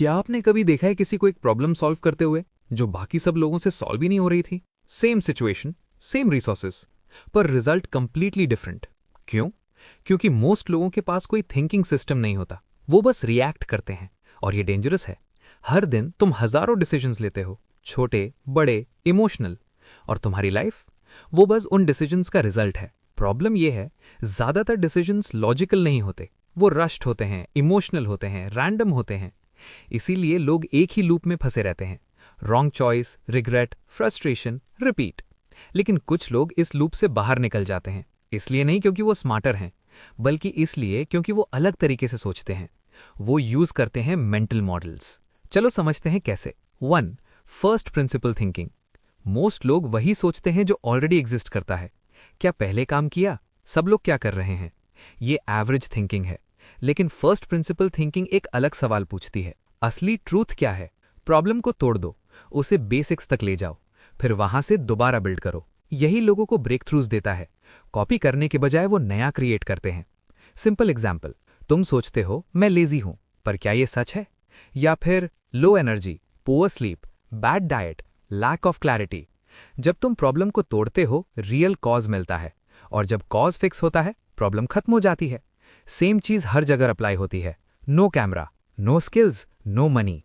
क्या आपने कभी देखा है किसी को एक प्रॉब्लम सॉल्व करते हुए जो बाकी सब लोगों से सॉल्व ही नहीं हो रही थी? सेम सिचुएशन, सेम रिसोर्सेस, पर रिजल्ट कंप्लीटली डिफरेंट। क्यों? क्योंकि मोस्ट लोगों के पास कोई थिंकिंग सिस्टम नहीं होता, वो बस रिएक्ट करते हैं। और ये डेंजरस है। हर दिन तुम हजारों डिसीजंस लेते हो, छोटे, बड़े, इमोशनल, और तुम्हारी लाइफ वो बस उन डिसीजंस का रिजल्ट है। प्रॉब्लम ये है, ज्यादातर डिसीजंस लॉजिकल नहीं होते, वो रश्ड होते हैं, इमोशनल होते हैं, रैंडम होते हैं। इसीलिए लोग एक ही लूप में फंसे रहते हैं, wrong choice, regret, frustration, repeat. लेकिन कुछ लोग इस लूप से बाहर निकल जाते हैं, इसलिए नहीं क्योंकि वो स्मार्टर हैं, बल्कि इसलिए क्योंकि वो अलग तरीके से सोचते हैं। वो यूज करते हैं मेंटल मॉडल्स। चलो समझते हैं कैसे। 1. First principle thinking. मोस्ट लोग वही सोचते हैं जो ऑलरेडी एग्जिस्ट करता है। क्या पहले काम किया? सब लोग क्या कर रहे हैं? ये एवरेज थिंकिंग है। लेकिन फर्स्ट प्रिंसिपल थिंकिंग एक अलग सवाल पूछती है, असली ट्रूथ क्या है? प्रॉब्लम को तोड़ दो, उसे बेसिक्स तक ले जाओ, फिर वहां से दोबारा बिल्ड करो। यही लोगों को ब्रेक थ्रूज देता है। कॉपी करने के बजाय वो नया क्रिएट करते हैं। सिंपल एग्जाम्पल, तुम सोचते हो मैं लेजी हूं, पर क्या ये सच है? या फिर low energy, poor sleep, bad diet, lack of clarity. जब तुम प्रॉब्लम को तोड़ते हो, रियल कॉज मिलता है, और जब कॉज फिक्स होता है, प्रॉब्लम खत्म हो जाती है। सेम चीज हर जगह अप्लाई होती है। No camera, no skills, no money.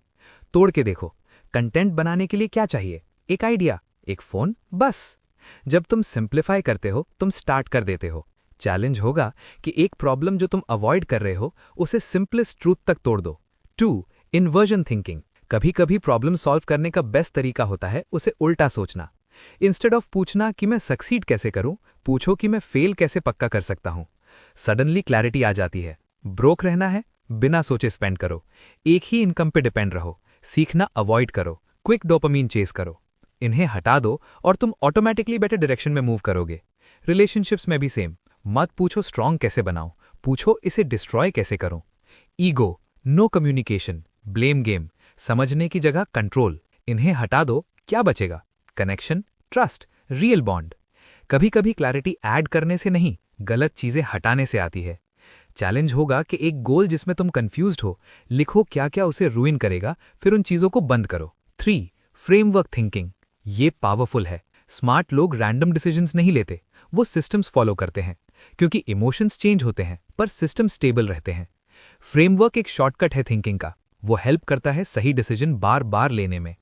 तोड़ के देखो, कंटेंट बनाने के लिए क्या चाहिए? एक आइडिया, एक फोन, बस। जब तुम सिंप्लीफाई करते हो, तुम स्टार्ट कर देते हो। चैलेंज होगा कि एक प्रॉब्लम जो तुम अवॉइड कर रहे हो, उसे सिंपलेस्ट ट्रूथ तक तोड़ दो। 2. Inversion thinking. कभी कभी प्रॉब्लम सॉल्व करने का बेस्ट तरीका होता है उसे उल्टा सोचना। इंस्टेड ऑफ पूछना कि मैं सक्सीड कैसे करूं, पूछो कि मैं फेल कैसे पक्का कर सकता हूं। सडनली क्लैरिटी आ जाती है। ब्रोक रहना है, बिना सोचे स्पेंड करो। एक ही इनकम पे डिपेंड रहो। सीखना अवॉइड करो, क्विक डोपामीन चेस करो। इन्हें हटा दो और तुम ऑटोमेटिकली बेटर डायरेक्शन में मूव करोगे। रिलेशनशिप्स में भी सेम। मत पूछो स्ट्रांग कैसे बनाओ, पूछो इसे डिस्ट्रॉय कैसे करो। Ego, no communication, blame game, समझने की जगह कंट्रोल। इन्हें हटा दो, क्या बचेगा? Connection, trust, real bond. कभी कभी क्लैरिटी ऐड करने से नहीं, गलत चीजें हटाने से आती है। चैलेंज होगा कि एक गोल जिसमें तुम कंफ्यूज्ड हो, लिखो क्या क्या उसे रूइन करेगा, फिर उन चीजों को बंद करो। 3. Framework thinking. ये पावरफुल है। स्मार्ट लोग रैंडम डिसीजंस नहीं लेते, वो सिस्टम्स फॉलो करते हैं, क्योंकि इमोशंस चेंज होते हैं पर सिस्टम स्टेबल रहते हैं। फ्रेमवर्क एक शॉर्टकट है थिंकिंग का। वो हेल्प करता है सही डिसीजन बार बार लेने में।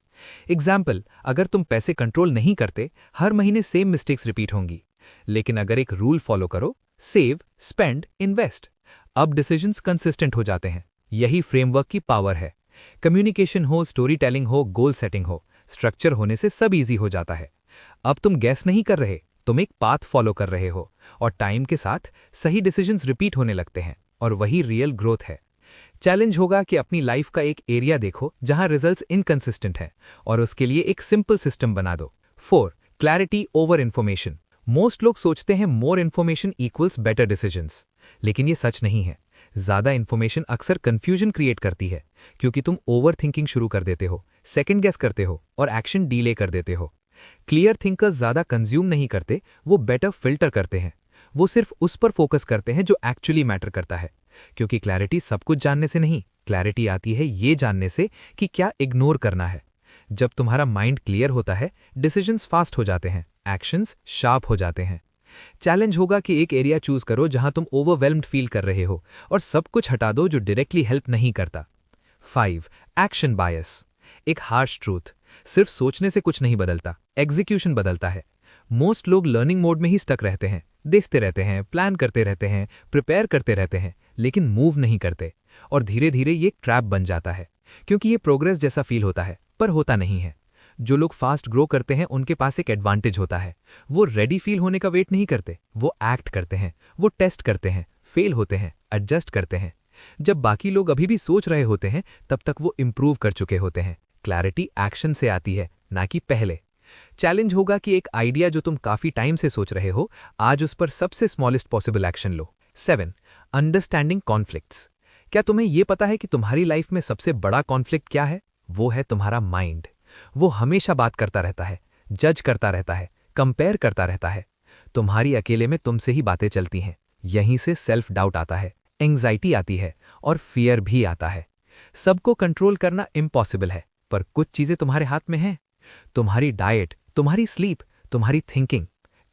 एग्जाम्पल, अगर तुम पैसे कंट्रोल नहीं करते, हर महीने सेम मिस्टेक्स रिपीट होंगी। लेकिन अगर एक रूल फॉलो करो, सेव, स्पेंड, इन्वेस्ट, अब डिसीजंस कंसिस्टेंट हो जाते हैं। यही फ्रेमवर्क की पावर है। कम्युनिकेशन हो, स्टोरी टेलिंग हो, गोल सेटिंग हो, स्ट्रक्चर होने से सब इजी हो जाता है। अब तुम गैस नहीं कर रहे, तुम एक पाथ फॉलो कर रहे हो, और टाइम के साथ सही डिसीजंस रिपीट होने लगते हैं, और वही रियल ग्रोथ है। चैलेंज होगा कि अपनी लाइफ का एक एरिया देखो जहां रिजल्ट्स इनकंसिस्टेंट हैं, और उसके लिए एक सिंपल सिस्टम बना दो। 4. Clarity over information. मोस्ट लोग सोचते हैं more information equals better decisions, लेकिन ये सच नहीं है। ज्यादा इन्फॉर्मेशन अक्सर कंफ्यूजन क्रिएट करती है, क्योंकि तुम ओवर थिंकिंग शुरू कर देते हो, सेकंड गेस करते हो, और एक्शन डीले कर देते हो। क्लियर थिंकर्स ज्यादा कंज्यूम नहीं करते, वो बेटर फिल्टर करते हैं। वो सिर्फ उस पर फोकस करते हैं जो एक्चुअली मैटर करता है, क्योंकि क्लैरिटी सब कुछ जानने से नहीं, क्लैरिटी आती है ये जानने से कि क्या इग्नोर करना है। जब तुम्हारा माइंड क्लियर होता है, डिसीजंस फास्ट हो जाते हैं, एक्शंस शार्प हो जाते हैं। चैलेंज होगा कि एक एरिया चूज करो जहां तुम ओवरवेल्म्ड फील कर रहे हो, और सब कुछ हटा दो जो डायरेक्टली हेल्प नहीं करता। 5. एक्शन बायस। एक हार्श ट्रूथ, सिर्फ सोचने से कुछ नहीं बदलता, एग्जीक्यूशन बदलता है। मोस्ट लोग लर्निंग मोड में ही स्टक रहते हैं, देखते रहते हैं, प्लान करते रहते हैं, प्रिपेयर करते रहते हैं, लेकिन मूव नहीं करते। और धीरे धीरे ये ट्रैप बन जाता है, क्योंकि ये प्रोग्रेस जैसा फील होता है, पर होता नहीं है। जो लोग फास्ट ग्रो करते हैं उनके पास एक एडवांटेज होता है। वो रेडी फील होने का वेट नहीं करते, वो एक्ट करते हैं, वो टेस्ट करते हैं, फेल होते हैं, एडजस्ट करते हैं। जब बाकी लोग अभी भी सोच रहे होते हैं, तब तक वो इंप्रूव कर चुके होते हैं। क्लैरिटी एक्शन से आती है, ना कि पहले। चैलेंज होगा कि एक आइडिया जो तुम काफी टाइम से सोच रहे हो, आज उस पर सबसे स्मॉलेस्ट पॉसिबल एक्शन लो। 7. Understanding conflicts. क्या तुम्हें यह पता है कि तुम्हारी लाइफ में सबसे बड़ा कॉन्फ्लिक्ट क्या है? वो है तुम्हारा माइंड। वो हमेशा बात करता रहता है, जज करता रहता है, कंपेयर करता रहता है। तुम्हारी अकेले में तुमसे ही बातें चलती हैं। यहीं से सेल्फ डाउट आता है, एंग्जाइटी आती है, और फियर भी आता है। सबको कंट्रोल करना इम्पॉसिबल है, पर कुछ चीजें तुम्हारे हाथ में हैं। तुम्हारी डाइट, तुम्हारी स्लीप, तुम्हारी थिंकिंग,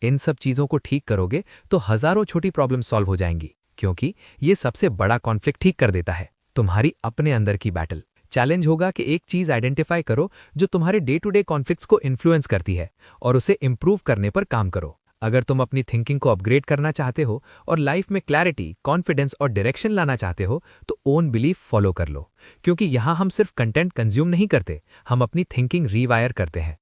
इन सब चीजों को ठीक करोगे तो हजारों छोटी प्रॉब्लम सॉल्व हो जाएंगी, क्योंकि ये सबसे बड़ा कॉन्फ्लिक्ट ठीक कर देता है, तुम्हारी अपने अंदर की बैटल। चैलेंज होगा कि एक चीज आइडेंटिफाई करो जो तुम्हारे डे टू डे कॉन्फ्लिक्ट्स को इन्फ्लुएंस करती है और उसे इंप्रूव करने पर काम करो। अगर तुम अपनी थिंकिंग को अपग्रेड करना चाहते हो और लाइफ में क्लैरिटी, कॉन्फिडेंस और डायरेक्शन लाना चाहते हो तो ओन बिलीफ फॉलो कर लो, क्योंकि यहां हम सिर्फ कंटेंट कंज्यूम नहीं करते, हम अपनी थिंकिंग रीवायर करते हैं।